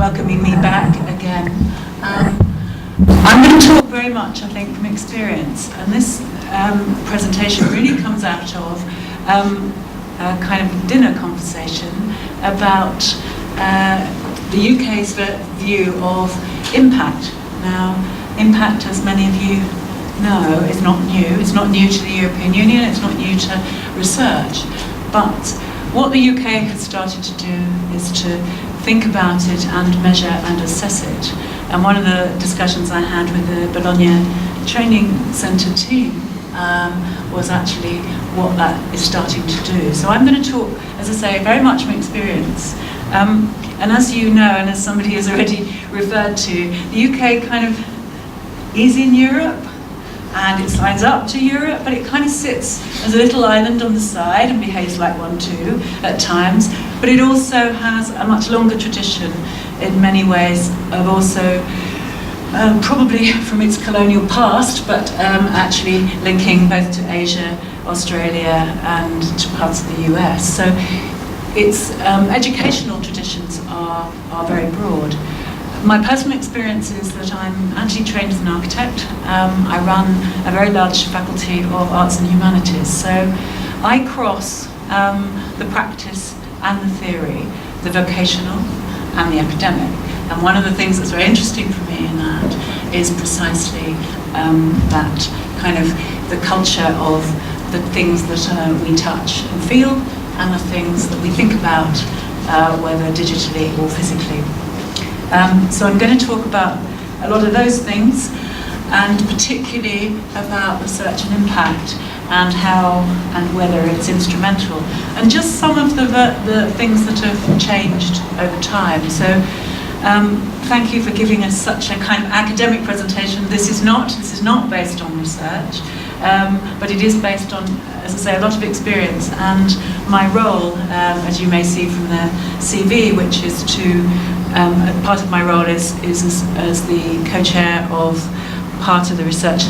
welcoming me back again. I'm going to talk very much, I think, from experience, and this presentation really comes out of a kind of dinner conversation about the UK's view of impact. Now, impact, as many of you know, is not new. It's not new to the European Union, it's not new to research. But what the UK has started to do is to think about it and measure and assess it. And one of the discussions I had with the Bologna Training Centre team was actually what that is starting to do. So I'm going to talk, as I say, very much from experience. And as you know, and as somebody has already referred to, the UK kind of is in Europe, and it signs up to Europe, but it kind of sits as a little island on the side and behaves like one too at times. But it also has a much longer tradition in many ways of also, probably from its colonial past, but actually linking both to Asia, Australia, and to parts of the US. So its educational traditions are very broad. My personal experience is that I'm actually trained as an architect. I run a very large faculty of arts and humanities. So I cross the practice and the theory, the vocational and the academic. And one of the things that's very interesting for me in that is precisely that kind of the culture of the things that we touch and feel and the things that we think about, whether digitally or physically. So I'm going to talk about a lot of those things, and particularly about research and impact and how and whether it's instrumental, and just some of the things that have changed over time. So thank you for giving us such a kind of academic presentation. This is not based on research, but it is based on, as I say, a lot of experience. And my role, as you may see from the CV, which is to part of my role is as the co-chair of part of the Research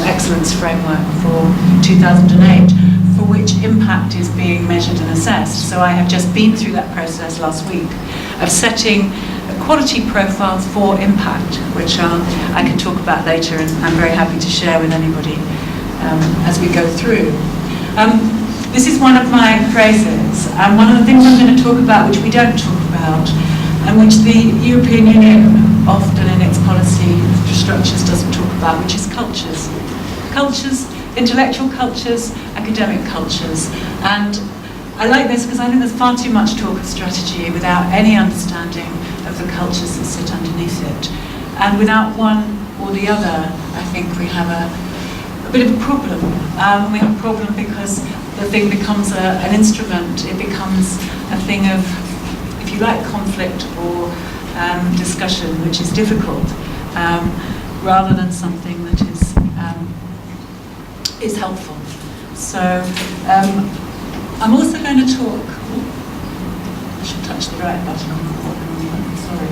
Excellence Framework for 2008, for which impact is being measured and assessed. So I have just been through that process last week of setting quality profiles for impact, which I can talk about later, and I'm very happy to share with anybody as we go through. This is one of my phrases, and one of the things I'm going to talk about, which we don't talk about, and which the European Union often in its policy structures doesn't talk about, which is cultures. Cultures, intellectual cultures, academic cultures. And I like this because I think there's far too much talk of strategy without any understanding of the cultures that sit underneath it. And without one or the other, I think we have a bit of a problem. We have a problem because the thing becomes an instrument. It becomes a thing of, if you like, conflict or discussion, which is difficult, rather than something that is helpful. So I'm also going to talk. I should touch the right button on the bottom. Sorry.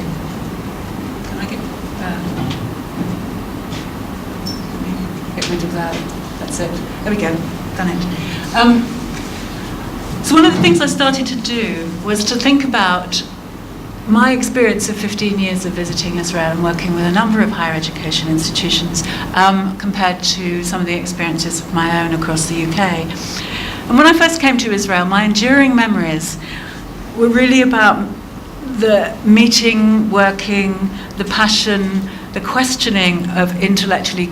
Can I get rid of that? That's it. There we go. Done it. So one of the things I started to do was to think about my experience of 15 years of visiting Israel and working with a number of higher education institutions compared to some of the experiences of my own across the UK. And when I first came to Israel, my enduring memories were really about the meeting, working, the passion, the questioning of intellectually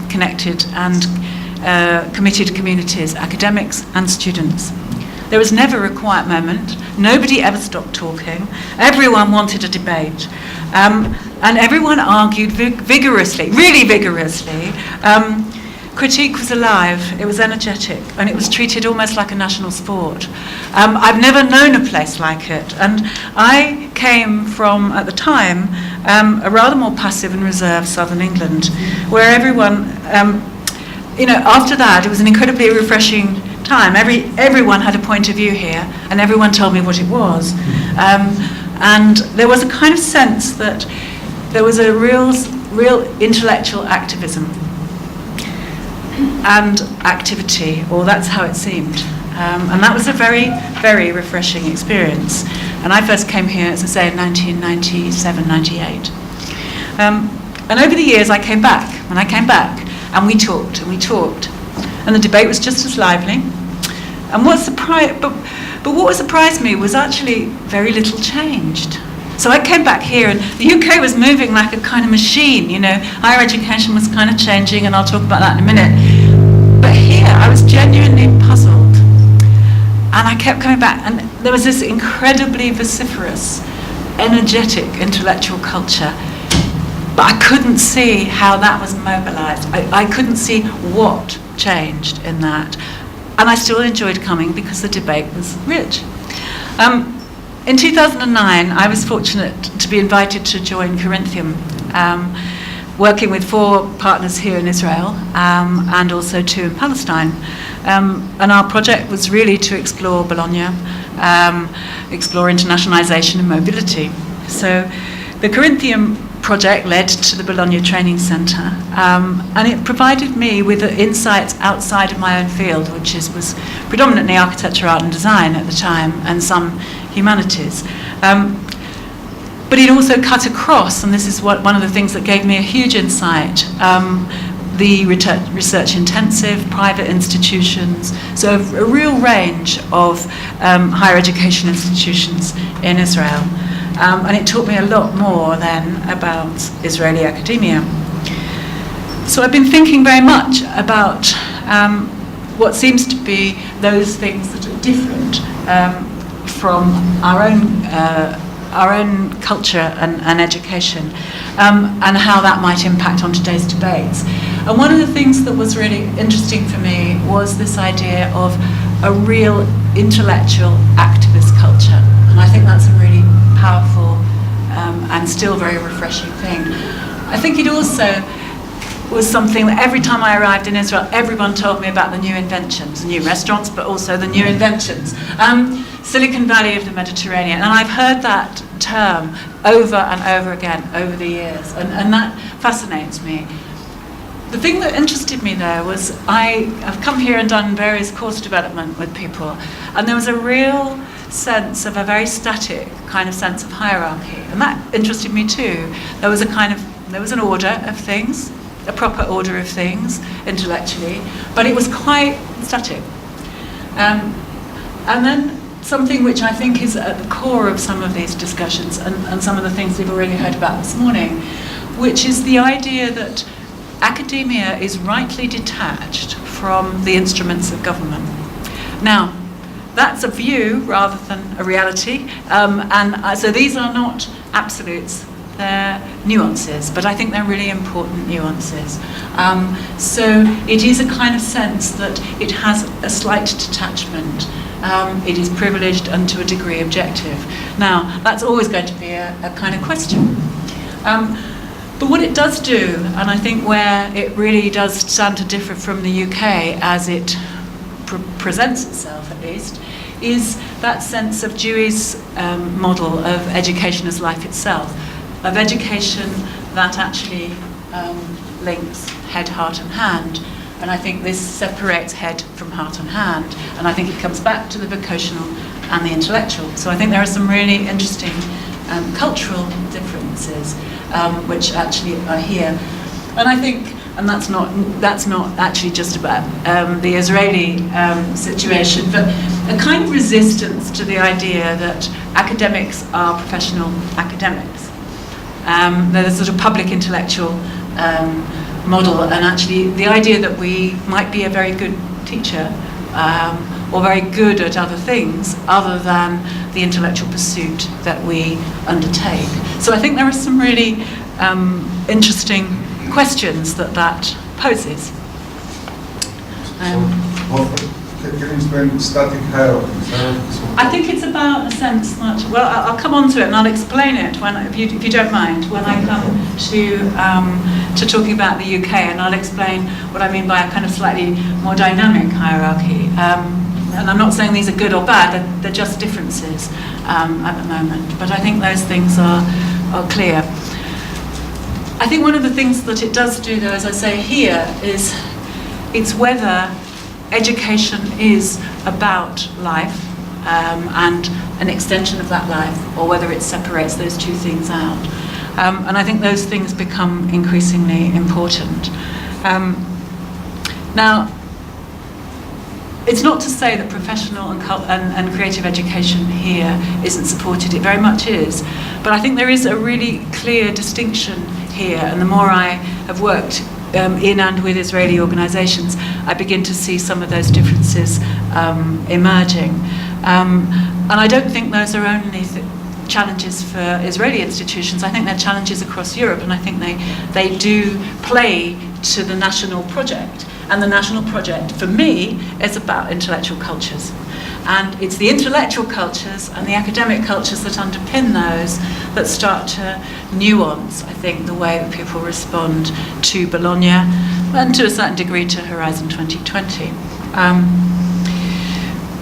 connected and committed communities, academics and students. There was never a quiet moment. Nobody ever stopped talking. Everyone wanted a debate. And everyone argued vigorously, really vigorously. Critique was alive, it was energetic, and it was treated almost like a national sport. I've never known a place like it. And I came from, at the time, a rather more passive and reserved southern England, where everyone, after that, it was an incredibly refreshing time. Everyone had a point of view here, and everyone told me what it was. And there was a kind of sense that there was a real intellectual activism and activity, or that's how it seemed. And that was a very, very refreshing experience. And I first came here, as I say, in 1997, 98. And over the years, I came back. When I came back, and we talked, and we talked. And the debate was just as lively. And what surprised me was actually very little changed. So I came back here, and the UK was moving like a kind of machine, you know. Higher education was kind of changing, and I'll talk about that in a minute. But here, I was genuinely puzzled. And I kept coming back, and there was this incredibly vociferous, energetic intellectual culture. But I couldn't see how that was mobilized. I couldn't see what changed in that. And I still enjoyed coming because the debate was rich. In 2009, I was fortunate to be invited to join Corinthium, working with 4 partners here in Israel and also 2 in Palestine. And our project was really to explore Bologna, explore internationalization and mobility. So the Corinthium project led to the Bologna Training Centre, and it provided me with insights outside of my own field, which was predominantly architecture, art and design at the time, and some humanities. But it also cut across, and this is one of the things that gave me a huge insight, the research intensive, private institutions, so a real range of higher education institutions in Israel. And it taught me a lot more then about Israeli academia. So I've been thinking very much about what seems to be those things that are different from our own culture and education, and how that might impact on today's debates. And one of the things that was really interesting for me was this idea of a real intellectual activist culture. And I think that's a really powerful and still very refreshing thing. I think it also was something that every time I arrived in Israel, everyone told me about the new inventions, new restaurants, but also the new inventions. Silicon Valley of the Mediterranean. And I've heard that term over and over again over the years, and that fascinates me. The thing that interested me there was I've come here and done various course development with people, and there was a real sense of a very static kind of sense of hierarchy, and that interested me too. There was an order of things, a proper order of things intellectually, but it was quite static. And then something which I think is at the core of some of these discussions and some of the things we've already heard about this morning, which is the idea that academia is rightly detached from the instruments of government. Now, that's a view rather than a reality, so these are not absolutes, they're nuances, but I think they're really important nuances. So it is a kind of sense that it has a slight detachment. It is privileged and to a degree objective. Now, that's always going to be a kind of question. But what it does do, and I think where it really does stand to differ from the UK as it presents itself at least, is that sense of Dewey's model of education as life itself, of education that actually links head, heart and hand. And I think this separates head from heart and hand, and I think it comes back to the vocational and the intellectual. So I think there are some really interesting cultural differences which actually are here. And I think, and that's not actually just about the Israeli situation, but a kind of resistance to the idea that academics are professional academics. There's a sort of public intellectual model, and actually the idea that we might be a very good teacher or very good at other things other than the intellectual pursuit that we undertake. So I think there are some really interesting questions that poses. Can you explain static hierarchy? I think it's about a sense that, well, I'll come on to it and I'll explain it if you don't mind, when I come to talking about the UK, and I'll explain what I mean by a kind of slightly more dynamic hierarchy. And I'm not saying these are good or bad, they're just differences at the moment. But I think those things are clear. I think one of the things that it does do, though, as I say here, is it's whether education is about life and an extension of that life, or whether it separates those two things out. And I think those things become increasingly important. Now, it's not to say that professional and creative education here isn't supported. It very much is. But I think there is a really clear distinction here, and the more I have worked in and with Israeli organisations, I begin to see some of those differences emerging. And I don't think those are only challenges for Israeli institutions. I think they're challenges across Europe, and I think they do play to the national project. And the national project, for me, is about intellectual cultures. And it's the intellectual cultures and the academic cultures that underpin those that start to nuance, I think, the way that people respond to Bologna and to a certain degree to Horizon 2020.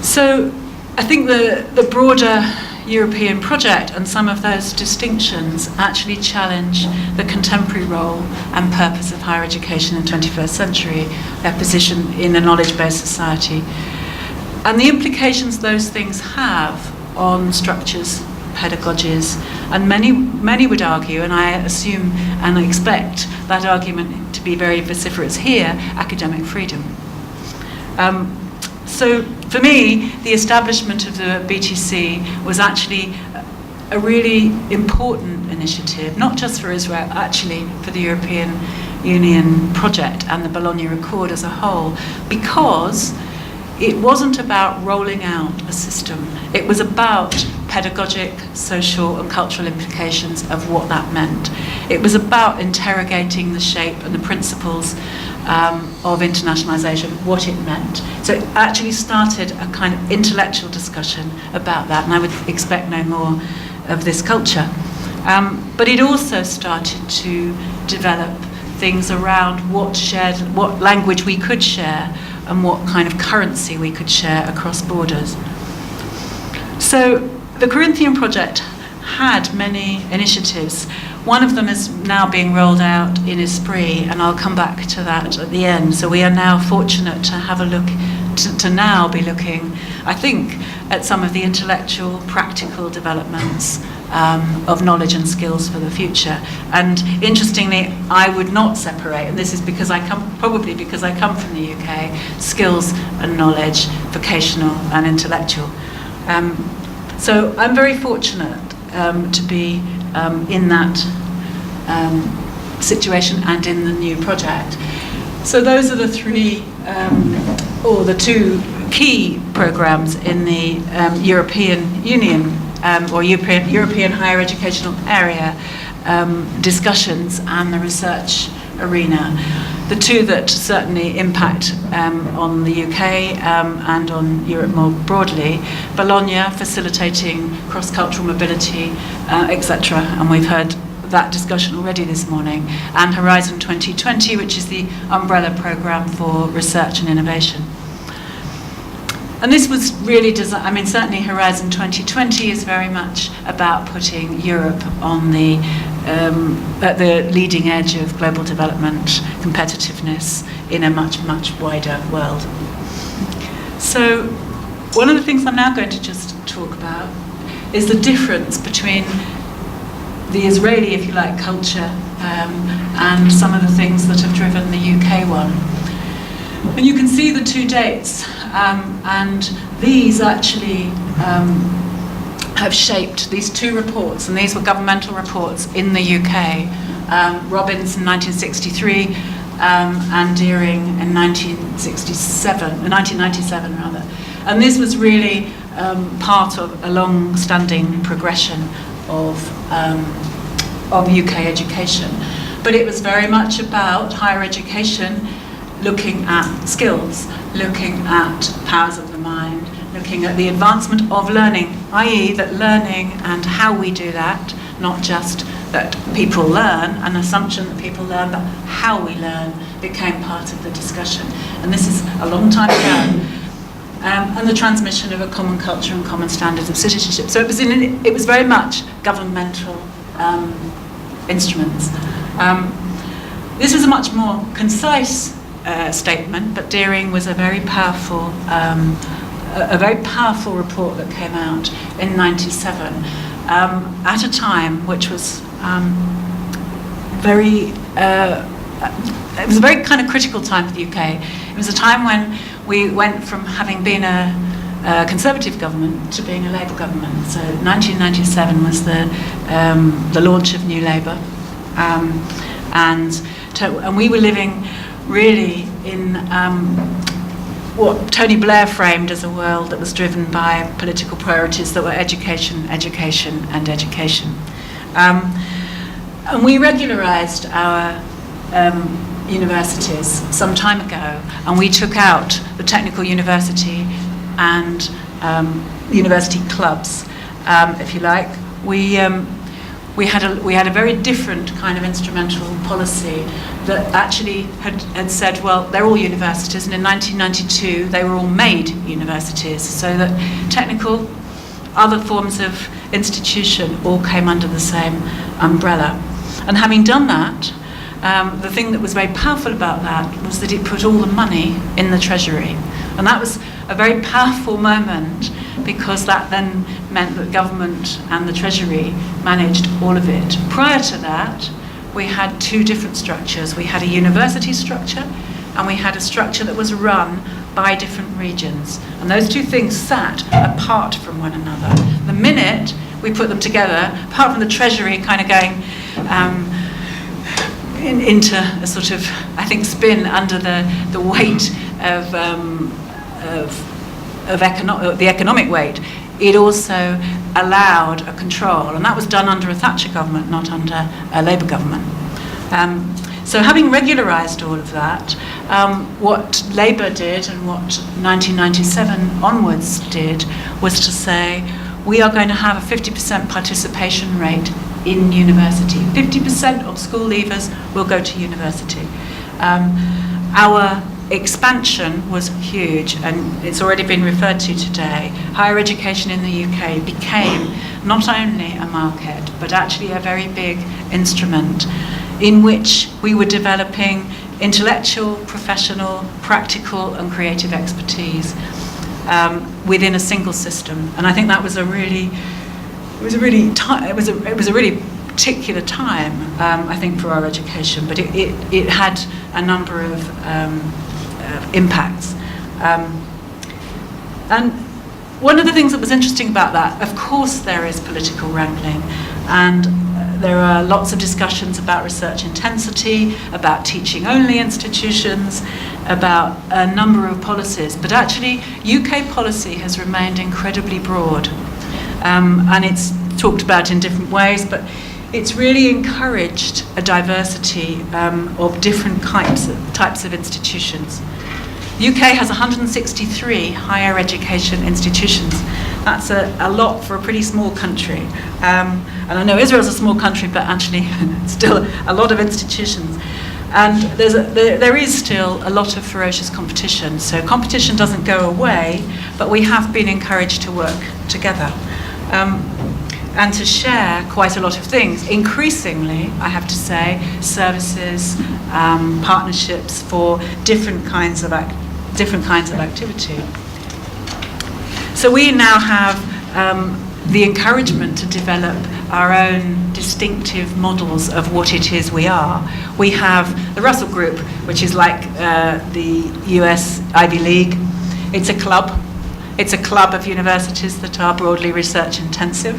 So I think the broader European project and some of those distinctions actually challenge the contemporary role and purpose of higher education in the 21st century, their position in a knowledge-based society, and the implications those things have on structures, pedagogies, and many would argue, and I assume and I expect that argument to be very vociferous here, academic freedom. So for me, the establishment of the BTC was actually a really important initiative, not just for Israel, actually for the European Union project and the Bologna Accord as a whole, because it wasn't about rolling out a system. It was about pedagogic, social and cultural implications of what that meant. It was about interrogating the shape and the principles of internationalisation, what it meant. So it actually started a kind of intellectual discussion about that, and I would expect no more of this culture. But it also started to develop things around what language we could share and what kind of currency we could share across borders. So the Corinthian project had many initiatives. One of them is now being rolled out in Esprit, and I'll come back to that at the end. So we are now fortunate to have a look, to now be looking, I think, at some of the intellectual, practical developments of knowledge and skills for the future. And interestingly, I would not separate, and this is because probably because I come from the UK, skills and knowledge, vocational and intellectual. So I'm very fortunate to be in that situation and in the new project. So those are the three, or the two key programs in the European Union or European higher educational area discussions and the research arena. The two that certainly impact on the UK and on Europe more broadly, Bologna facilitating cross-cultural mobility, etc. And we've heard that discussion already this morning, and Horizon 2020, which is the umbrella programme for research and innovation. And this was really designed, I mean, certainly Horizon 2020 is very much about putting Europe on at the leading edge of global development, competitiveness in a much, much wider world. So one of the things I'm now going to just talk about is the difference between the Israeli, if you like, culture and some of the things that have driven the UK one. And you can see the two dates, and these actually have shaped these two reports, and these were governmental reports in the UK. Robbins in 1963 and Deering in 1997 rather. And this was really part of a long-standing progression of UK education. But it was very much about higher education looking at skills, looking at powers of the mind, looking at the advancement of learning, i.e. that learning and how we do that, not just that people learn, an assumption that people learn, but how we learn became part of the discussion. And this is a long time ago. And the transmission of a common culture and common standards of citizenship. So it was very much governmental instruments. This was a much more concise statement, but Deering was a very powerful a very powerful report that came out in '97 at a time which was it was a very kind of critical time for the UK. It was a time when we went from having been a Conservative government to being a Labour government. So 1997 was the launch of New Labour, and we were living really in what Tony Blair framed as a world that was driven by political priorities that were education, education, and education. And we regularised our universities some time ago, and we took out the technical university and university clubs, if you like. We had a very different kind of instrumental policy that actually had said, well, they're all universities, and in 1992 they were all made universities, so that technical, other forms of institution all came under the same umbrella. And having done that, the thing that was very powerful about that was that it put all the money in the Treasury. And that was a very powerful moment, because that then meant that government and the Treasury managed all of it. Prior to that, we had two different structures. We had a university structure, and we had a structure that was run by different regions. And those two things sat apart from one another. The minute we put them together, apart from the Treasury kind of going into a sort of, I think, spin under the weight of the economic weight, it also allowed a control, and that was done under a Thatcher government, not under a Labour government. So having regularised all of that, what Labour did and what 1997 onwards did was to say, we are going to have a 50% participation rate in university. 50% of school leavers will go to university. Our expansion was huge, and it's already been referred to today. Higher education in the UK became not only a market, but actually a very big instrument in which we were developing intellectual, professional, practical, and creative expertise within a single system. And I think that was a really particular time, I think, for our education, but it had a number of impacts. And one of the things that was interesting about that, of course there is political wrangling, and there are lots of discussions about research intensity, about teaching-only institutions, about a number of policies, but actually UK policy has remained incredibly broad, and it's talked about in different ways, but it's really encouraged a diversity of different types of institutions. The UK has 163 higher education institutions. That's a lot for a pretty small country. And I know Israel's a small country, but actually still a lot of institutions. And there is still a lot of ferocious competition. So competition doesn't go away, but we have been encouraged to work together. And to share quite a lot of things. Increasingly, I have to say, services, partnerships for different kinds of activity. So we now have the encouragement to develop our own distinctive models of what it is we are. We have the Russell Group, which is like the US Ivy League. It's a club. It's a club of universities that are broadly research intensive.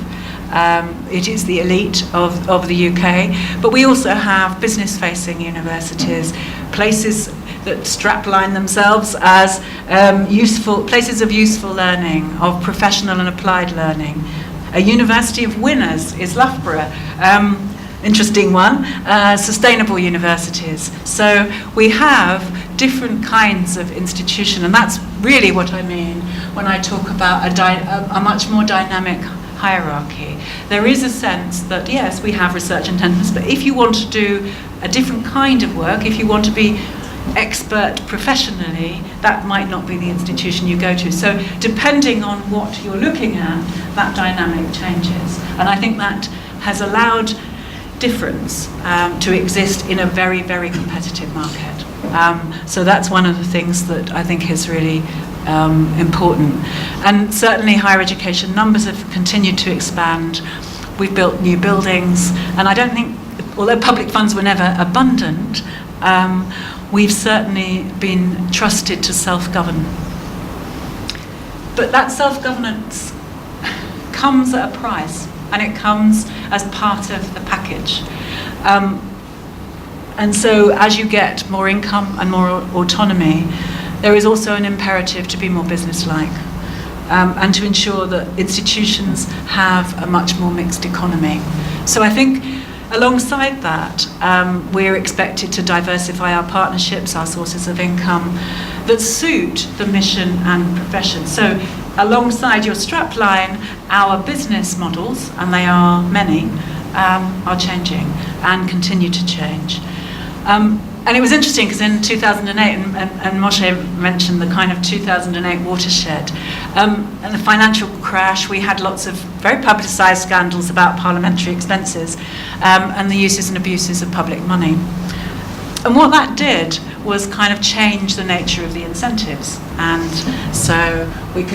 It is the elite of the UK, but we also have business-facing universities, places that strapline themselves as useful places of useful learning, of professional and applied learning. A university of winners is Loughborough. Interesting one. Sustainable universities. So we have different kinds of institution, and that's really what I mean when I talk about a much more dynamic hierarchy. There is a sense that, yes, we have research intensiveness, but if you want to do a different kind of work, if you want to be expert professionally, that might not be the institution you go to. So depending on what you're looking at, that dynamic changes. And I think that has allowed difference to exist in a very, very competitive market. So that's one of the things that I think is really important. And certainly higher education numbers have continued to expand. We've built new buildings, and I don't think, although public funds were never abundant, we've certainly been trusted to self-govern. But that self-governance comes at a price, and it comes as part of the package. And so as you get more income and more autonomy, there is also an imperative to be more businesslike, and to ensure that institutions have a much more mixed economy. So I think alongside that, we're expected to diversify our partnerships, our sources of income, that suit the mission and profession. So alongside your strapline, our business models, and they are many, are changing and continue to change. And it was interesting because in 2008, and Moshe mentioned the kind of 2008 watershed, and the financial crash, we had lots of very publicised scandals about parliamentary expenses, and the uses and abuses of public money. And what that did was kind of change the nature of the incentives, and so we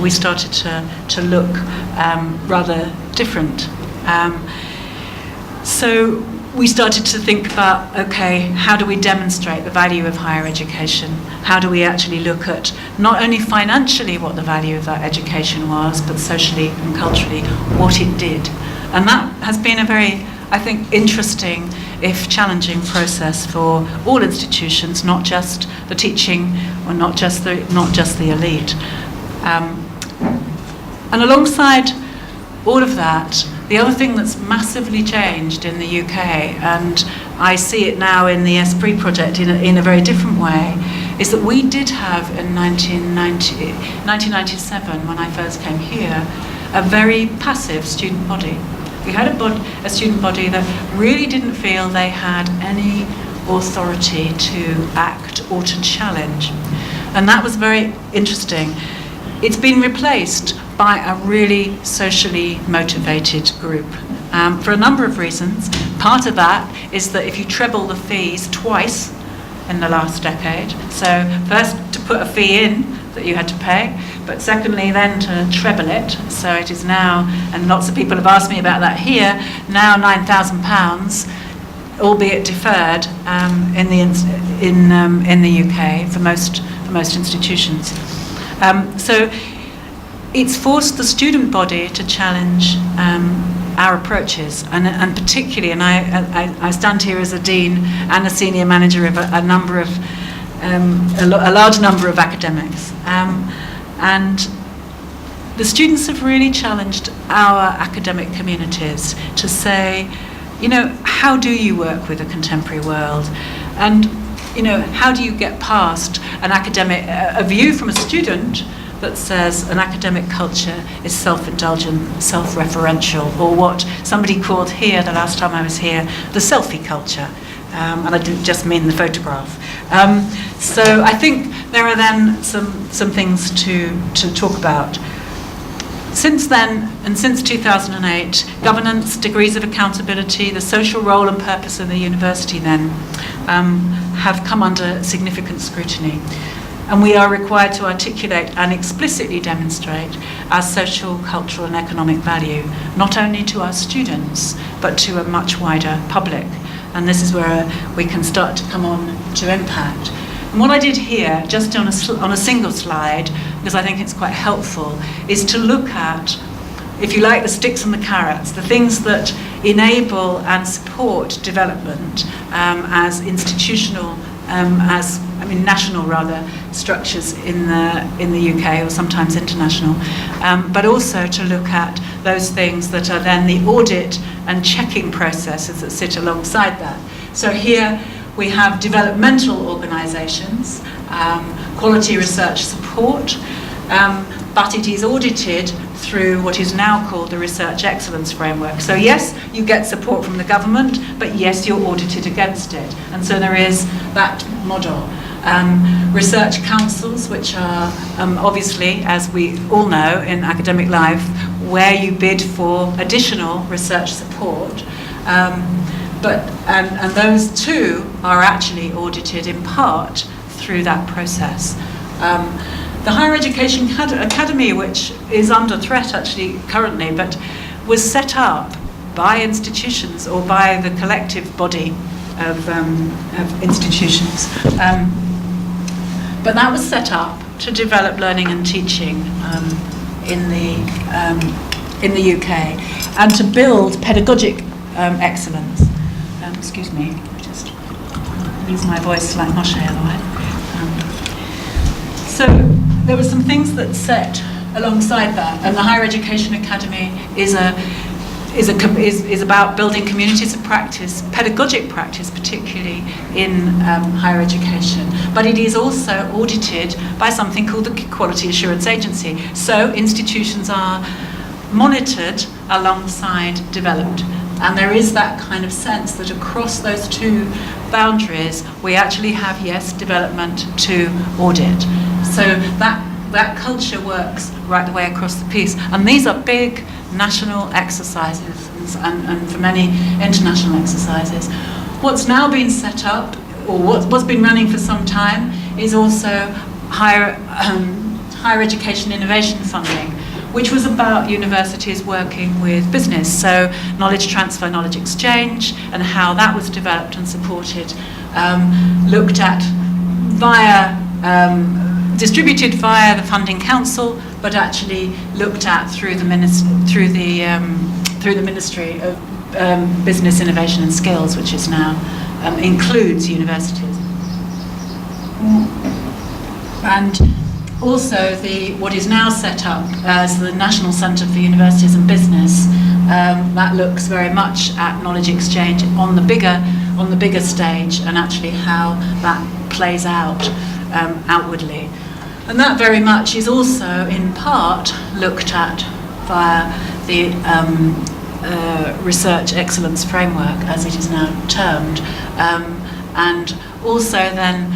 started to look rather different. So we started to think about, okay, how do we demonstrate the value of higher education? How do we actually look at not only financially what the value of that education was, but socially and culturally what it did? And that has been a very, I think, interesting, if challenging, process for all institutions, not just the teaching or not just the elite. And alongside all of that, the other thing that's massively changed in the UK, and I see it now in the Esprit project in a very different way, is that we did have in 1997, when I first came here, a very passive student body. We had a student body that really didn't feel they had any authority to act or to challenge. And that was very interesting. It's been replaced by a really socially motivated group for a number of reasons. Part of that is that if you treble the fees twice in the last decade, so first to put a fee in that you had to pay, but secondly then to treble it, so it is now, and lots of people have asked me about that here, now £9,000, albeit deferred in the UK for most institutions. So it's forced the student body to challenge our approaches, and particularly, and I stand here as a dean and a senior manager of a large number of academics, and the students have really challenged our academic communities to say, you know, how do you work with a contemporary world, and you know, how do you get past an academic, a view from a student that says an academic culture is self-indulgent, self-referential, or what somebody called here the last time I was here, the selfie culture. And I didn't just mean the photograph. So I think there are then some things to talk about. Since then, and since 2008, governance, degrees of accountability, the social role and purpose of the university then have come under significant scrutiny. And we are required to articulate and explicitly demonstrate our social, cultural and economic value, not only to our students, but to a much wider public. And this is where we can start to come on to impact. And what I did here, just on a single slide, because I think it's quite helpful, is to look at, if you like, the sticks and the carrots, the things that enable and support development as institutional, national rather, structures in the UK, or sometimes international, but also to look at those things that are then the audit and checking processes that sit alongside that. So here we have developmental organisations, quality research support, but it is audited through what is now called the Research Excellence Framework. So yes, you get support from the government, but yes, you're audited against it. And so there is that model. Research councils, which are obviously, as we all know in academic life, where you bid for additional research support. And those too are actually audited in part through that process. The Higher Education Academy, which is under threat actually currently, but was set up by institutions or by the collective body of institutions. But that was set up to develop learning and teaching in the UK and to build pedagogic excellence. Excuse me, I just lose my voice like Moshe otherwise. So there were some things that set alongside that, and the Higher Education Academy is about building communities of practice, pedagogic practice particularly in higher education. But it is also audited by something called the Quality Assurance Agency. So institutions are monitored alongside developed. And there is that kind of sense that across those two boundaries, we actually have, yes, development to audit. So that culture works right the way across the piece. And these are big national exercises and for many international exercises. What's now been set up, or what's been running for some time, is also higher education innovation funding, which was about universities working with business. So knowledge transfer, knowledge exchange, and how that was developed and supported, looked at distributed via the Funding Council, but actually looked at through the Ministry of Business, Innovation and Skills, which is now includes universities. And also what is now set up as the National Centre for Universities and Business, that looks very much at knowledge exchange on the bigger stage, and actually how that plays out outwardly. And that very much is also in part looked at via the Research Excellence Framework, as it is now termed, and also then,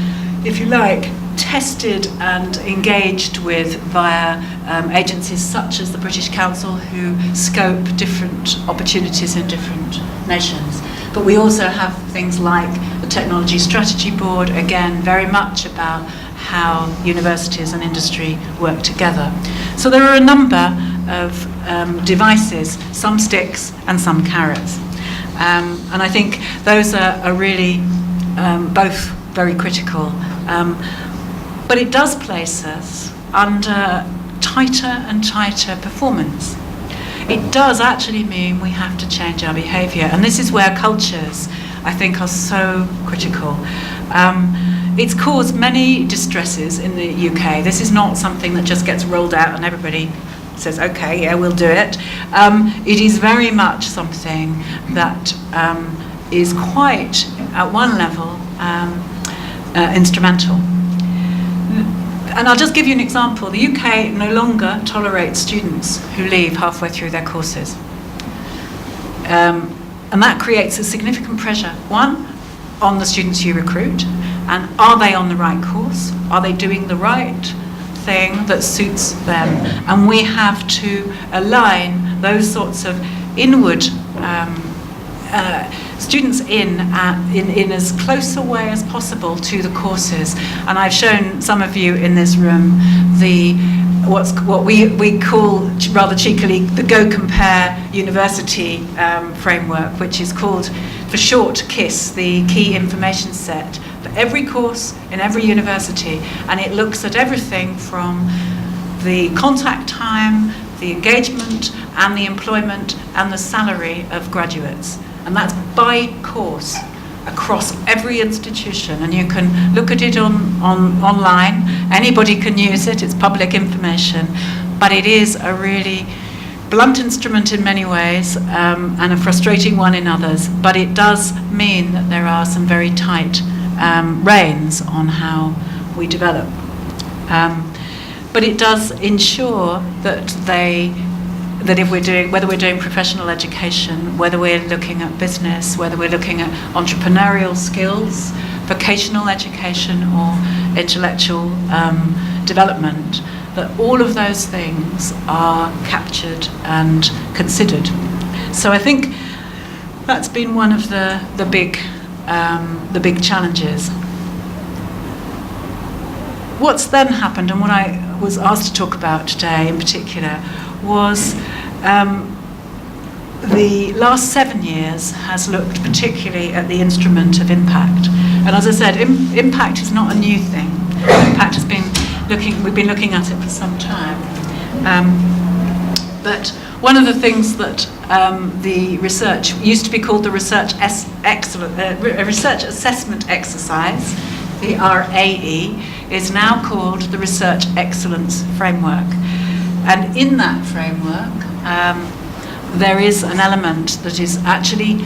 if you like, tested and engaged with via agencies such as the British Council, who scope different opportunities in different nations. But we also have things like the Technology Strategy Board, again, very much about how universities and industry work together. So there are a number of devices, some sticks and some carrots. And I think those are really both very critical. But it does place us under tighter and tighter performance. It does actually mean we have to change our behaviour, and this is where cultures, I think, are so critical. It's caused many distresses in the UK. This is not something that just gets rolled out and everybody says, okay, yeah, we'll do it. It is very much something that is quite, at one level, instrumental. And I'll just give you an example. The UK no longer tolerates students who leave halfway through their courses. And that creates a significant pressure, one, on the students you recruit, and are they on the right course? Are they doing the right thing that suits them? And we have to align those sorts of inward students in as close a way as possible to the courses. And I've shown some of you in this room what we call, rather cheekily, the Go Compare University framework, which is called, for short, KISS, the Key Information Set, for every course in every university. And it looks at everything from the contact time, the engagement, and the employment, and the salary of graduates. And that's by course across every institution, and you can look at it online. Anybody can use it, it's public information, but it is a really blunt instrument in many ways, and a frustrating one in others, but it does mean that there are some very tight reins on how we develop. But it does ensure that if whether we're doing professional education, whether we're looking at business, whether we're looking at entrepreneurial skills, vocational education, or intellectual development, that all of those things are captured and considered. So I think that's been one of the big challenges. what's then happened, and what I was asked to talk about today in particular, was the last 7 years has looked particularly at the instrument of impact. And as I said, impact is not a new thing. Impact has been we've been looking at it for some time. But one of the things that the research used to be called the research assessment exercise, the RAE, is now called the Research Excellence Framework. And in that framework, there is an element that is actually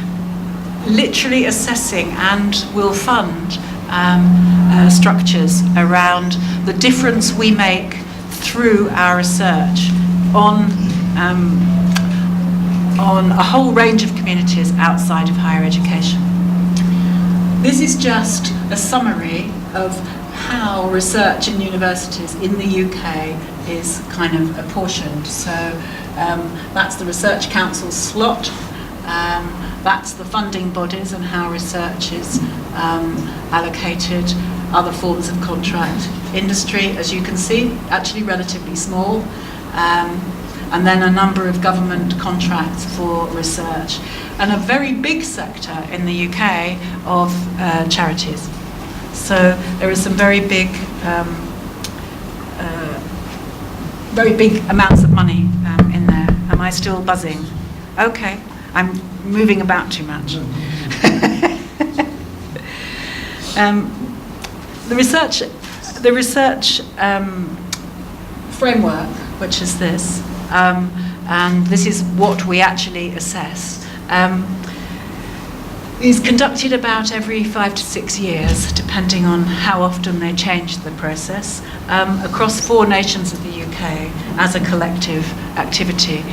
literally assessing and will fund structures around the difference we make through our research on a whole range of communities outside of higher education. This is just a summary of how research in universities in the UK is kind of apportioned. So that's the Research Council's slot, that's the funding bodies and how research is allocated, other forms of contract. Industry, as you can see, actually relatively small, and then a number of government contracts for research, and a very big sector in the UK of charities. So there are some very big amounts of money in there. Am I still buzzing? Okay, I'm moving about too much. The research framework, which is this, and this is what we actually assess, is conducted about every 5 to 6 years, depending on how often they change the process, across 4 nations of the UK as a collective activity.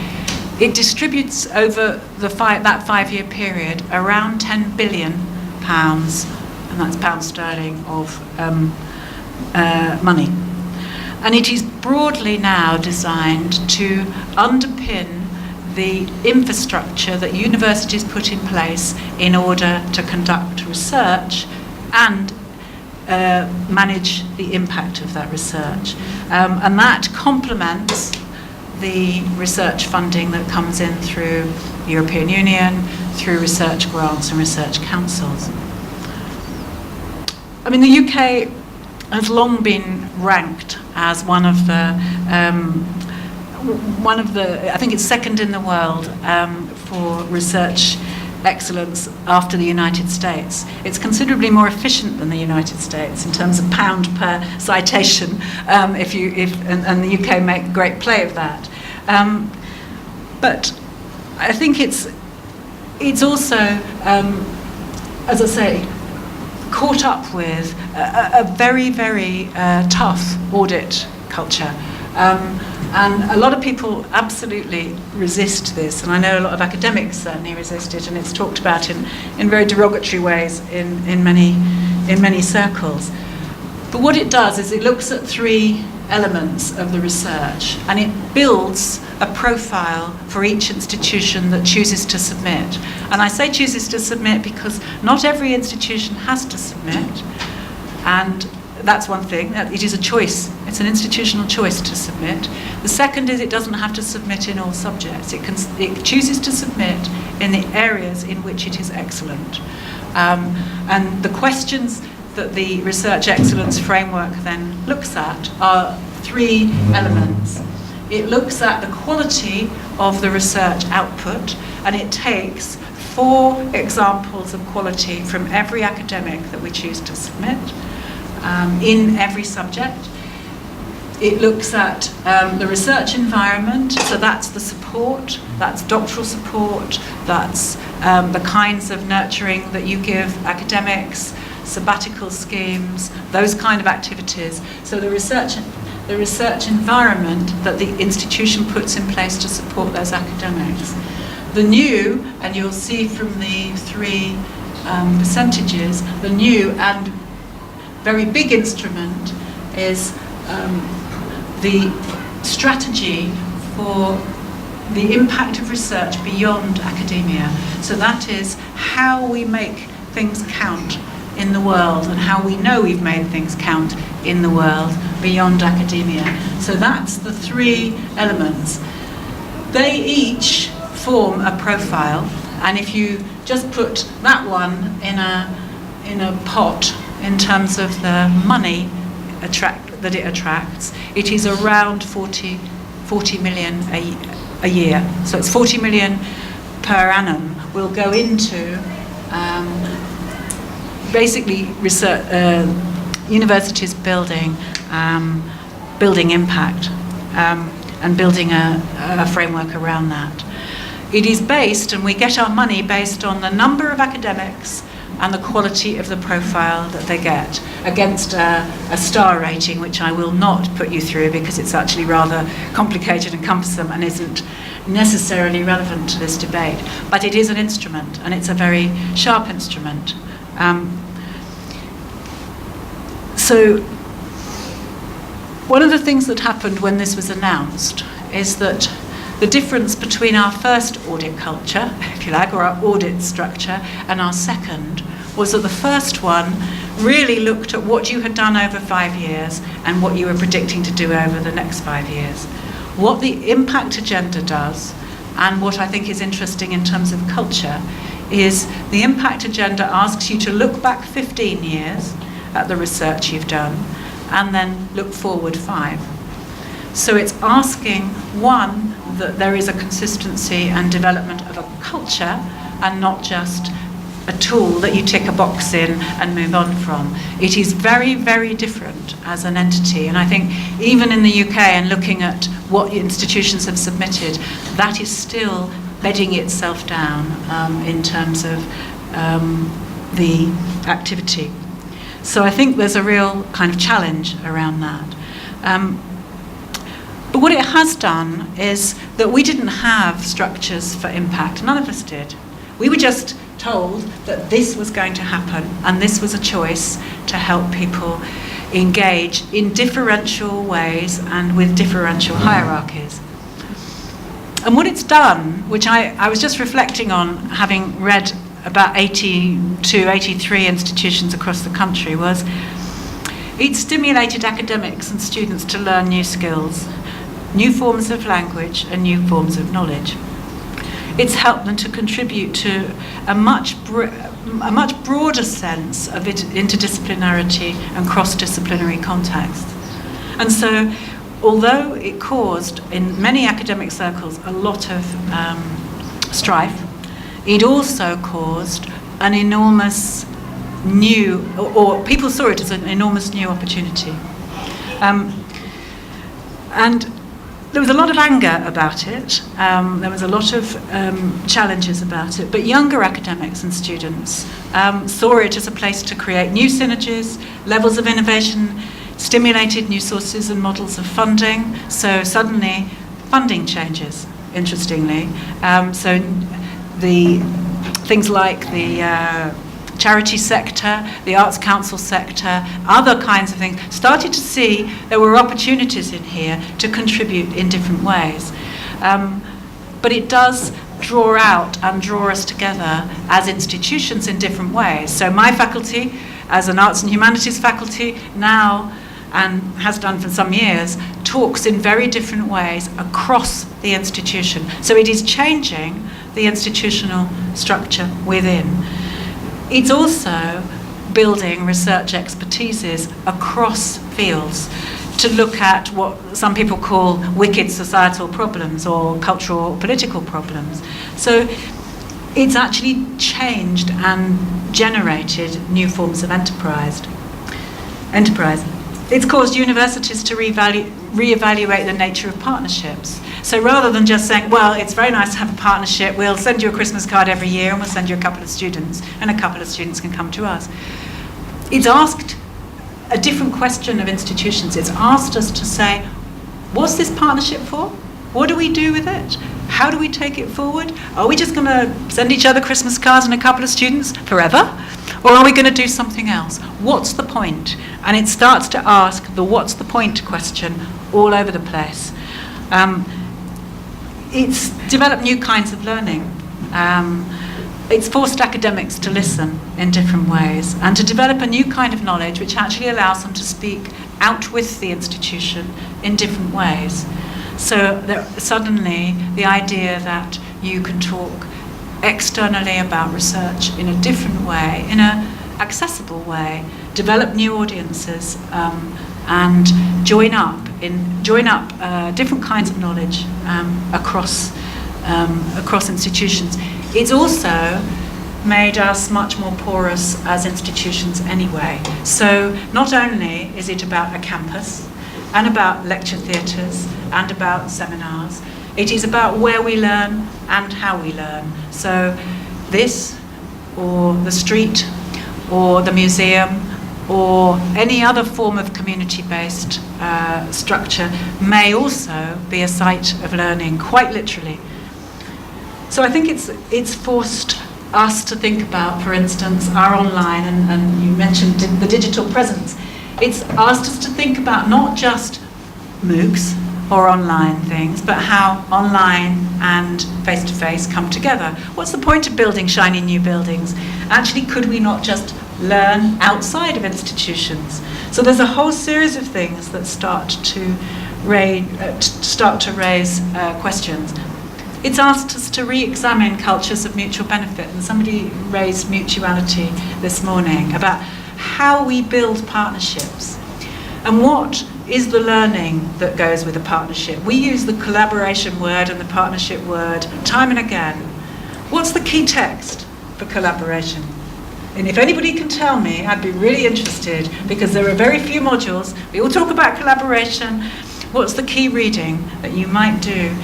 It distributes over that 5-year period around £10 billion, and that's pounds sterling, of money. And it is broadly now designed to underpin the infrastructure that universities put in place in order to conduct research and manage the impact of that research. And that complements the research funding that comes in through the European Union, through research grants and research councils. I mean, the UK has long been ranked as one of the, I think it's second in the world for research excellence after the United States. It's considerably more efficient than the United States in terms of pound per citation, and the UK make great play of that. But I think it's also, as I say, caught up with a very, very tough audit culture. And a lot of people absolutely resist this, and I know a lot of academics certainly resist it, and it's talked about in very derogatory ways in many circles. But what it does is it looks at 3 elements of the research, and it builds a profile for each institution that chooses to submit. And I say chooses to submit because not every institution has to submit, and that's one thing. It is a choice. It's an institutional choice to submit. The second is it doesn't have to submit in all subjects. It chooses to submit in the areas in which it is excellent. And the questions that the Research Excellence Framework then looks at are 3 elements. It looks at the quality of the research output, and it takes 4 examples of quality from every academic that we choose to submit in every subject. It looks at the research environment, so that's the support, that's doctoral support, that's the kinds of nurturing that you give academics, sabbatical schemes, those kind of activities. So the research environment that the institution puts in place to support those academics. The new, and you'll see from the 3 percentages, the new and very big instrument is the strategy for the impact of research beyond academia. So that is how we make things count in the world and how we know we've made things count in the world beyond academia. So that's the three elements. They each form a profile, and if you just put that one in a pot in terms of the money that it attracts, it is around 40 million a year. So it's 40 million per annum will go into basically research, universities building impact and building a framework around that. It is based, and we get our money based on the number of academics and the quality of the profile that they get, against a star rating, which I will not put you through because it's actually rather complicated and cumbersome and isn't necessarily relevant to this debate. But it is an instrument, and it's a very sharp instrument. So one of the things that happened when this was announced is that the difference between our first audit culture, if you like, or our audit structure, and our second, was that the first one really looked at what you had done over 5 years and what you were predicting to do over the next 5 years. What the impact agenda does, and what I think is interesting in terms of culture, is the impact agenda asks you to look back 15 years at the research you've done and then look forward 5. So it's asking, one, that there is a consistency and development of a culture and not just a tool that you tick a box in and move on from. It is very, very different as an entity, and I think even in the UK, and looking at what institutions have submitted, that is still bedding itself down in terms of the activity. So I think there's a real kind of challenge around that. But what it has done is that we didn't have structures for impact. None of us did. We were just told that this was going to happen, and this was a choice to help people engage in differential ways and with differential hierarchies. And what it's done, which I was just reflecting on, having read about 82, 83 institutions across the country, was it stimulated academics and students to learn new skills, new forms of language and new forms of knowledge. It's helped them to contribute to a much broader sense of interdisciplinarity and cross-disciplinary context. And so, although it caused, in many academic circles, a lot of strife, it also caused an enormous new, or people saw it as an enormous new opportunity. And there was a lot of anger about it, there was a lot of challenges about it, but younger academics and students saw it as a place to create new synergies, levels of innovation, stimulated new sources and models of funding. So suddenly funding changes, interestingly. So the things like the charity sector, the arts council sector, other kinds of things, started to see there were opportunities in here to contribute in different ways. But it does draw out and draw us together as institutions in different ways. So my faculty, as an arts and humanities faculty, now, and has done for some years, talks in very different ways across the institution. So it is changing the institutional structure within. It's also building research expertises across fields to look at what some people call wicked societal problems or cultural or political problems. So it's actually changed and generated new forms of enterprise. It's caused universities to reevaluate the nature of partnerships. So rather than just saying, well, it's very nice to have a partnership, we'll send you a Christmas card every year and we'll send you a couple of students, and a couple of students can come to us. It's asked a different question of institutions. It's asked us to say, what's this partnership for? What do we do with it? How do we take it forward? Are we just going to send each other Christmas cards and a couple of students forever? Or are we going to do something else? What's the point? And it starts to ask the what's the point question all over the place. It's developed new kinds of learning. It's forced academics to listen in different ways and to develop a new kind of knowledge which actually allows them to speak out with the institution in different ways. So suddenly the idea that you can talk externally about research in a different way, in an accessible way, develop new audiences, and join up different kinds of knowledge across institutions. It's also made us much more porous as institutions anyway. So not only is it about a campus and about lecture theatres and about seminars, it is about where we learn and how we learn. So this, or the street, or the museum, or any other form of community-based structure may also be a site of learning, quite literally. So I think it's forced us to think about, for instance, our online, and you mentioned the digital presence. It's asked us to think about not just MOOCs or online things, but how online and face-to-face come together. What's the point of building shiny new buildings? Actually, could we not just learn outside of institutions? So there's a whole series of things that start to raise questions. It's asked us to re-examine cultures of mutual benefit, and somebody raised mutuality this morning about how we build partnerships and what is the learning that goes with a partnership. We use the collaboration word and the partnership word time and again. What's the key text for collaboration? And if anybody can tell me, I'd be really interested, because there are very few modules. We all talk about collaboration. What's the key reading that you might do?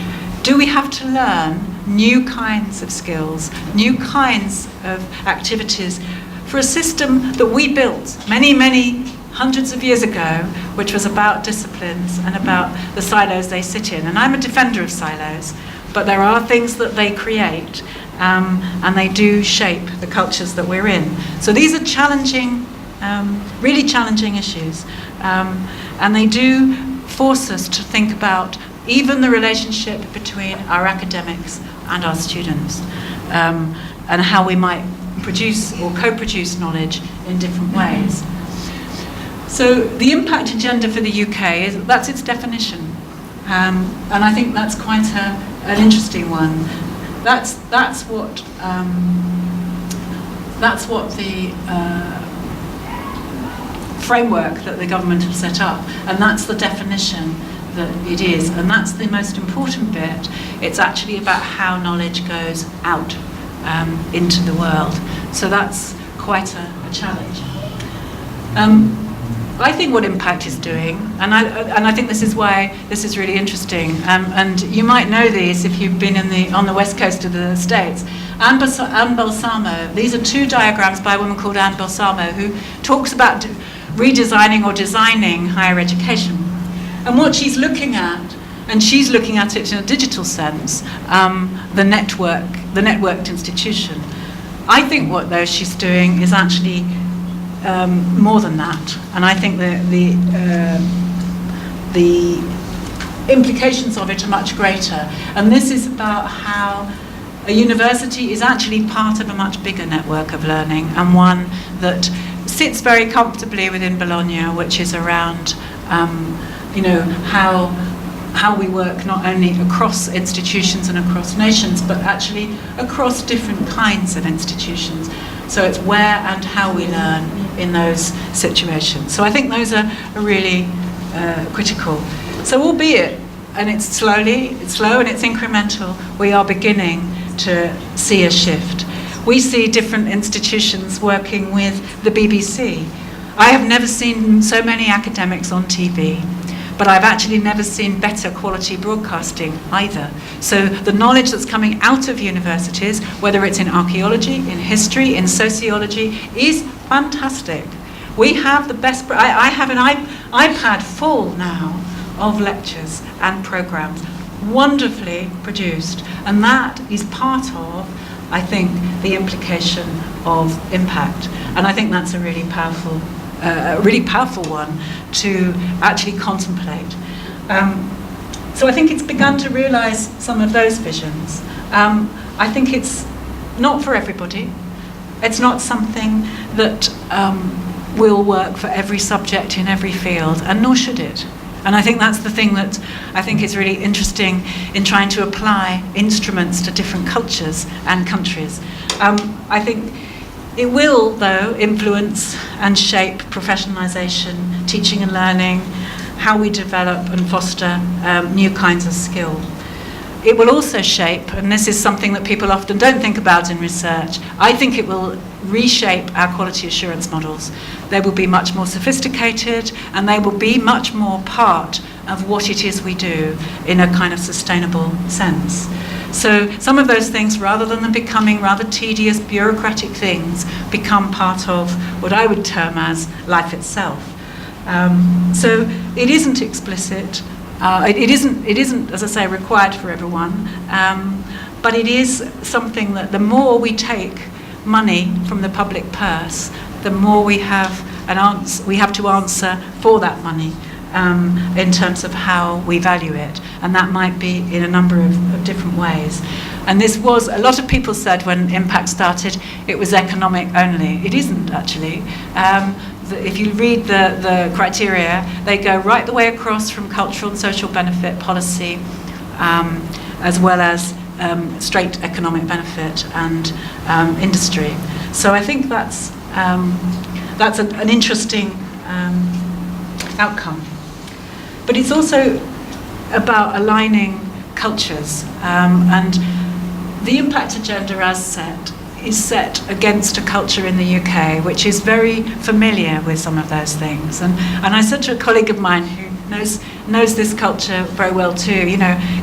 Do we have to learn new kinds of skills, new kinds of activities for a system that we built many, many hundreds of years ago, which was about disciplines and about the silos they sit in? And I'm a defender of silos, but there are things that they create, and they do shape the cultures that we're in. So these are challenging, really challenging issues, and they do force us to think about even the relationship between our academics and our students, and how we might produce or co-produce knowledge in different ways. So the impact agenda for the UK, that's its definition, and I think that's quite an interesting one. That's what the framework that the government have set up, and that's the definition that it is, and that's the most important bit. It's actually about how knowledge goes out into the world. So that's quite a challenge. I think what Impact is doing, and I think this is why this is really interesting, and you might know these if you've been on the west coast of the States. Anne Balsamo, these are two diagrams by a woman called Anne Balsamo, who talks about redesigning or designing higher education. And what she's looking at, and she's looking at it in a digital sense, the networked institution. I think what though she's doing is actually more than that, and I think the implications of it are much greater. And this is about how a university is actually part of a much bigger network of learning, and one that sits very comfortably within Bologna, which is around how we work not only across institutions and across nations, but actually across different kinds of institutions. So it's where and how we learn in those situations. So I think those are really critical. So albeit, and it's slow and it's incremental, we are beginning to see a shift. We see different institutions working with the BBC. I have never seen so many academics on TV, but I've actually never seen better quality broadcasting either. So the knowledge that's coming out of universities, whether it's in archaeology, in history, in sociology, is fantastic. We have the best, I have an iPad full now of lectures and programs, wonderfully produced. And that is part of, I think, the implication of impact. And I think that's a really powerful one to actually contemplate. So I think it's begun to realise some of those visions. I think it's not for everybody. It's not something that will work for every subject in every field, and nor should it. And I think that's the thing that I think is really interesting in trying to apply instruments to different cultures and countries. I think it will, though, influence and shape professionalisation, teaching and learning, how we develop and foster new kinds of skill. It will also shape, and this is something that people often don't think about in research, I think it will reshape our quality assurance models. They will be much more sophisticated, and they will be much more part of what it is we do in a kind of sustainable sense. So some of those things, rather than them becoming rather tedious bureaucratic things, become part of what I would term as life itself. So it isn't explicit. It isn't, as I say, required for everyone, but it is something that the more we take money from the public purse, the more we have to answer for that money in terms of how we value it, and that might be in a number of different ways. And this was, a lot of people said when Impact started, it was economic only. It isn't actually. If you read the criteria, they go right the way across from cultural and social benefit policy, as well as straight economic benefit and industry. So I think that's an interesting outcome. But it's also about aligning cultures, and the impact agenda as set is set against a culture in the UK which is very familiar with some of those things. And I said to a colleague of mine who knows this culture very well too,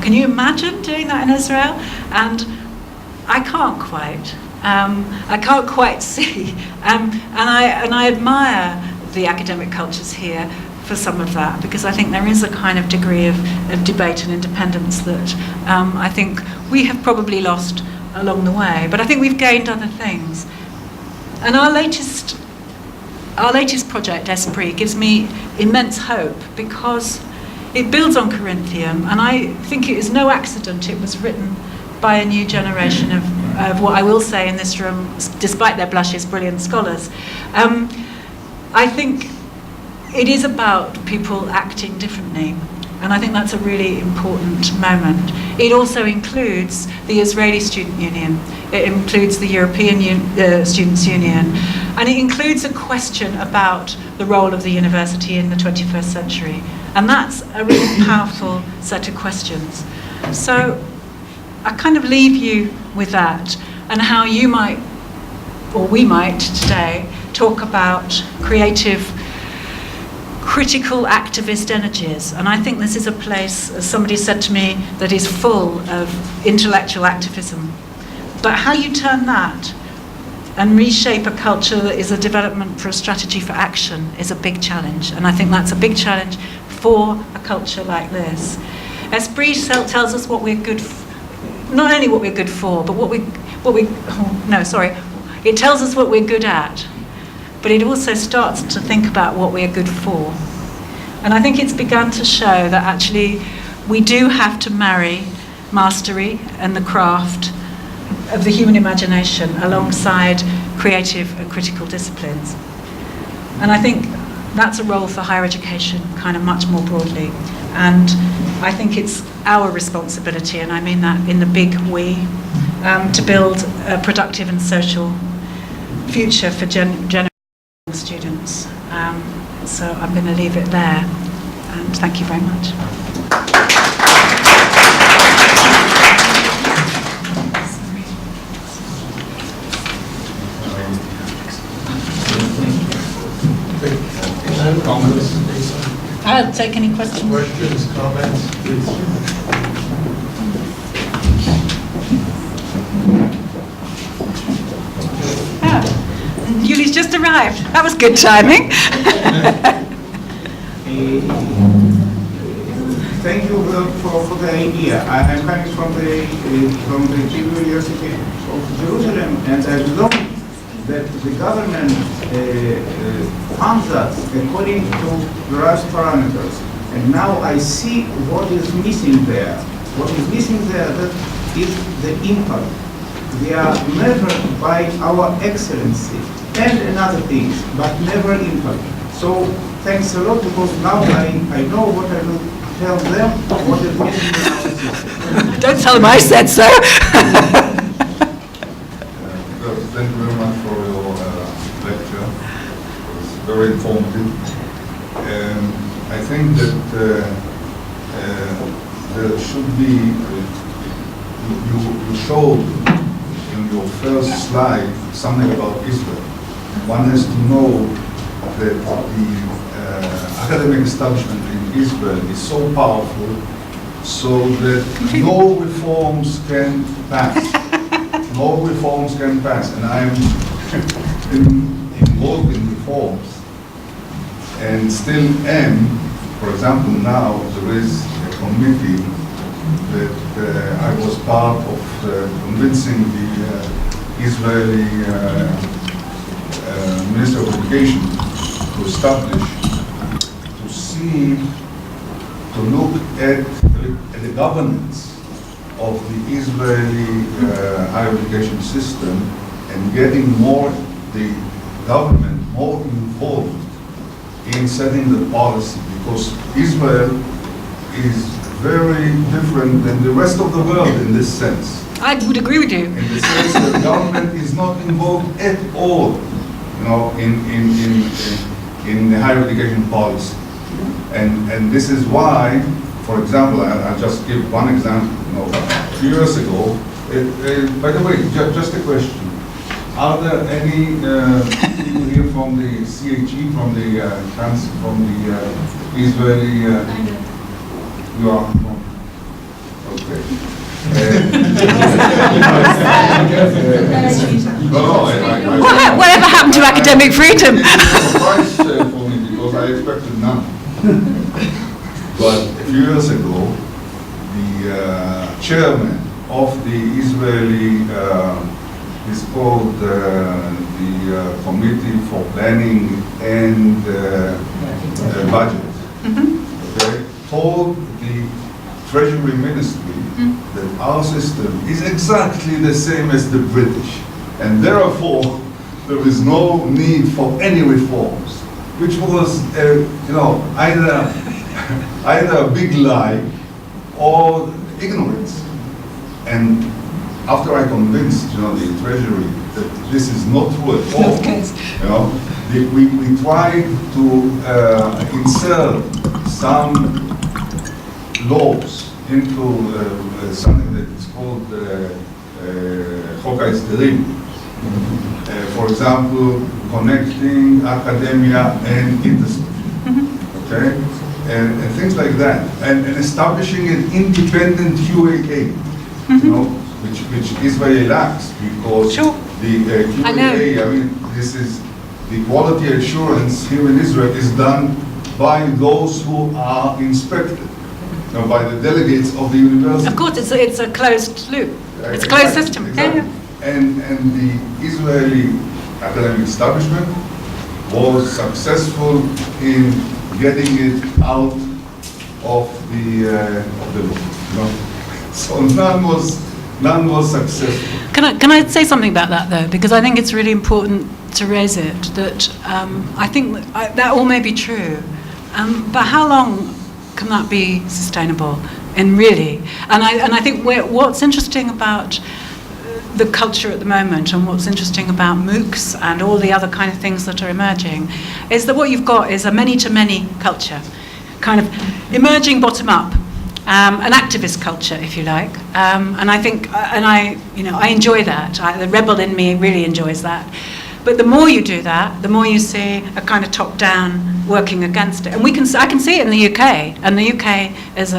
can you imagine doing that in Israel? And I can't quite. I can't quite see. And I admire the academic cultures here for some of that, because I think there is a kind of degree of debate and independence that I think we have probably lost along the way, but I think we've gained other things. And our latest project, Esprit, gives me immense hope because it builds on Corinthium, and I think it is no accident it was written by a new generation of what I will say in this room, despite their blushes, brilliant scholars. I think it is about people acting differently. And I think that's a really important moment. It also includes the Israeli Student Union. It includes the European Students' Union. And it includes a question about the role of the university in the 21st century. And that's a really powerful set of questions. So I kind of leave you with that, and how you might, or we might today, talk about creative, critical activist energies. And I think this is a place, as somebody said to me, that is full of intellectual activism. But how you turn that and reshape a culture that is a development for a strategy for action is a big challenge. And I think that's a big challenge for a culture like this. Esprit tells us what we're good for, not only what we're good for, but it tells us what we're good at. But it also starts to think about what we're good for. And I think it's begun to show that actually we do have to marry mastery and the craft of the human imagination alongside creative and critical disciplines. And I think that's a role for higher education, kind of much more broadly. And I think it's our responsibility, and I mean that in the big we, to build a productive and social future for generations students. So I'm going to leave it there, and thank you very much. Comments? I'll take any questions. Questions, comments, please. Yuli's just arrived. That was good timing. Thank you for the idea. I'm coming from the University of Jerusalem, and I know that the government funds us according to various parameters. And now I see what is missing there. What is missing there, that is the impact. they are measured by our excellency and another things, but never in public. So thanks a lot, because now I know what I will tell them, what is missing in our system. Don't tell them I said so. Thank you very much for your lecture. It was very informative. I think that there should be, you showed in your first slide something about Israel. One has to know that the academic establishment in Israel is so powerful so that no reforms can pass. No reforms can pass. And I'm involved in reforms and still am. For example, now there is a committee that I was part of convincing the Israeli Minister of Education to establish, to look at the governance of the Israeli higher education system and getting the government more involved in setting the policy, because Israel is very different than the rest of the world in this sense. I would agree with you. In the sense that the government is not involved at all, in the higher education policy. And this is why, for example, I'll just give one example. A few years ago, by the way, just a question. Are there any people here from the CHE, from the Israeli? You are from? Okay. Whatever happened to academic freedom? Surprise for me, because I expected none. But a few years ago, the chairman of the Israeli is called the Committee for Planning and Budget. Okay, told the Treasury Ministry that our system is exactly the same as the British, and therefore there is no need for any reforms, which was either a big lie or ignorance. And after I convinced the Treasury that this is not true at all, we tried to insert some laws into something that is called Chok HaHesderim. For example, connecting academia and industry, okay, and things like that, and establishing an independent QAA, which Israel lacks, because the QAA, I mean, this is the quality assurance here in Israel is done by those who are inspected, by the delegates of the university. Of course, it's a closed loop. It's a closed system. Exactly. Yeah. And the Israeli academic establishment was successful in getting it out of the law. So none was successful. Can I say something about that though? Because I think it's really important to raise it. That I think that all may be true, but how long can that be sustainable? And really, and I think what's interesting about the culture at the moment, and what's interesting about MOOCs and all the other kind of things that are emerging, is that what you've got is a many-to-many culture, kind of emerging bottom-up, an activist culture, if you like. And I think, I enjoy that. The rebel in me really enjoys that. But the more you do that, the more you see a kind of top-down working against it. And I can see it in the UK, and the UK is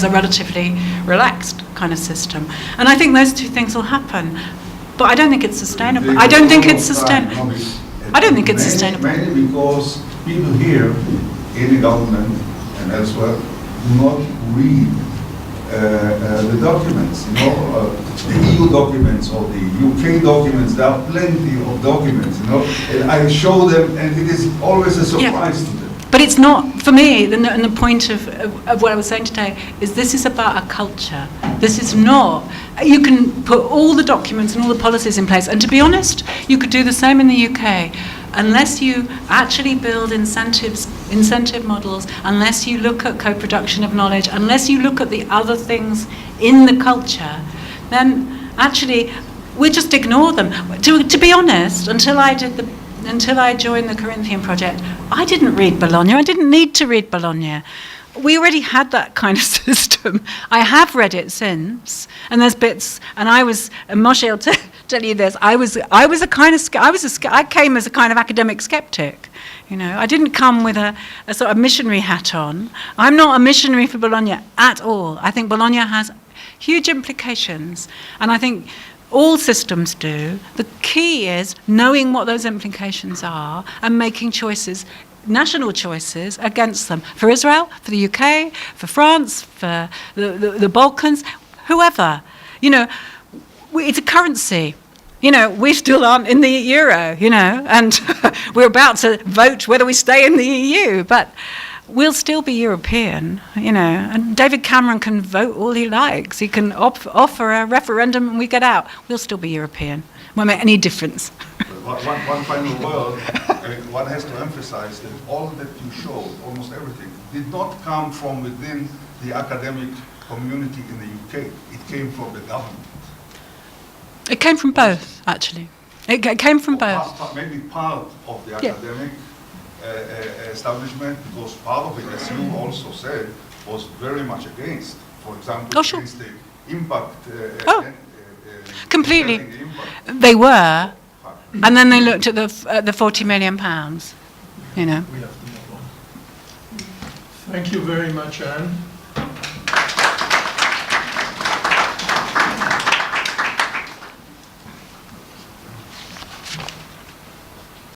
a relatively relaxed kind of system. And I think those two things will happen. But I don't think it's sustainable. I don't think it's sustainable. I don't think it's sustainable. Mainly because people here in the government and elsewhere do not read the documents, the EU documents or the UK documents. There are plenty of documents, and I show them, and it is always a surprise to them. But it's not, for me, and the point of what I was saying today, is this is about a culture. This is not, you can put all the documents and all the policies in place, and to be honest, you could do the same in the UK. Unless you actually build incentive models, unless you look at co-production of knowledge, unless you look at the other things in the culture, then actually we just ignore them. To be honest, until I joined the Corinthian project, I didn't read Bologna. I didn't need to read Bologna. We already had that kind of system. I have read it since, and there's bits. And Moshe will tell you this. I came as a kind of academic skeptic. You know, I didn't come with a sort of missionary hat on. I'm not a missionary for Bologna at all. I think Bologna has huge implications, and I think all systems do. The key is knowing what those implications are and making choices, national choices against them. For Israel, for the UK, for France, for the Balkans, whoever. You know, it's a currency. You know, we still aren't in the euro, you know, and we're about to vote whether we stay in the EU, but we'll still be European, you know, and David Cameron can vote all he likes. He can offer a referendum and we get out. We'll still be European. Won't make any difference. One final word. I mean, one has to emphasize that all that you showed, almost everything, did not come from within the academic community in the UK. It came from the government. It came from both, actually. It came from both. Maybe part of the academic establishment, because part of it, as you also said, was very much against, for example, against the impact. Completely. Impact. They were, and then they looked at the £40 million, you know. Thank you very much, Anne.